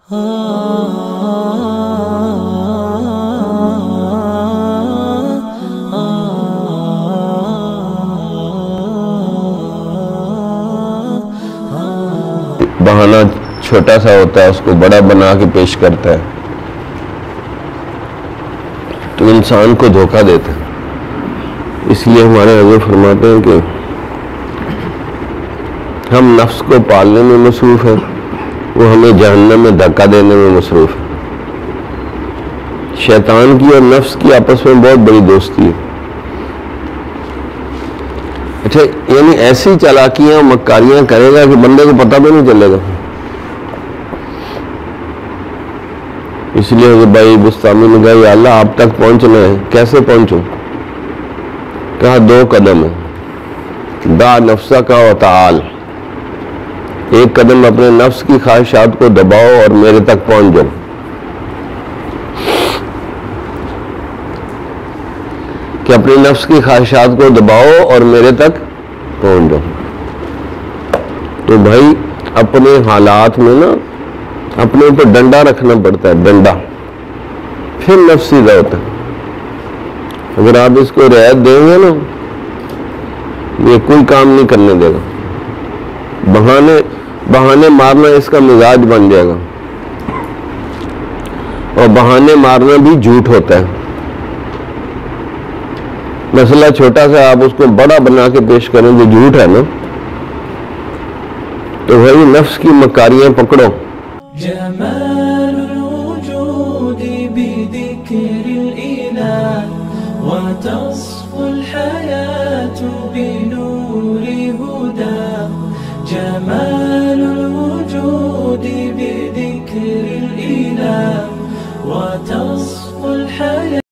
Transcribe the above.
بہانہ چھوٹا سا ہوتا ہے، اس کو بڑا بنا کے پیش کرتا ہے تو انسان کو دھوکہ دیتا ہے۔ اس لیے ہمارے حضور فرماتے ہیں کہ ہم نفس کو پالنے میں مصروف ہیں، وہ ہمیں جہنم میں دھکا دینے میں مصروف ہے۔ شیطان کی اور نفس کی آپس میں بہت بڑی دوستی ہے۔ اچھا، یعنی ایسی چالاکیاں مکاریاں کرے گا کہ بندے کو پتہ بھی نہیں چلے گا۔ اس لیے حضرت بھائی بستامی نے کہا یا اللہ آپ تک پہنچنا ہے، کیسے پہنچوں؟ کہا 2 قدم ہے، دا نفسہ کا وتعال، ایک قدم اپنے نفس کی خواہشات کو دباؤ اور میرے تک پہنچ جاؤ۔ کہ اپنی نفس کی خواہشات کو دباؤ اور میرے تک پہنچ جاؤ۔ تو بھائی اپنے حالات میں نا اپنے اوپر ڈنڈا رکھنا پڑتا ہے، ڈنڈا، پھر نفس سیدھا ہوتا ہے۔ اگر آپ اس کو رعایت دیں گے نا، یہ کوئی کام نہیں کرنے دے گا۔ بہانے مارنا اس کا مزاج بن جائے گا، اور بہانے مارنا بھی جھوٹ ہوتا ہے۔ مسئلہ چھوٹا سا آپ اس کو بڑا بنا کے پیش کریں جو جھوٹ ہے نا، تو وہی نفس کی مکاریاں پکڑو۔ جمال الوجود بذكر الإله وتصفو الحياة بنور هدى، جمال الوجود بذكر الإله وتصفو الحياة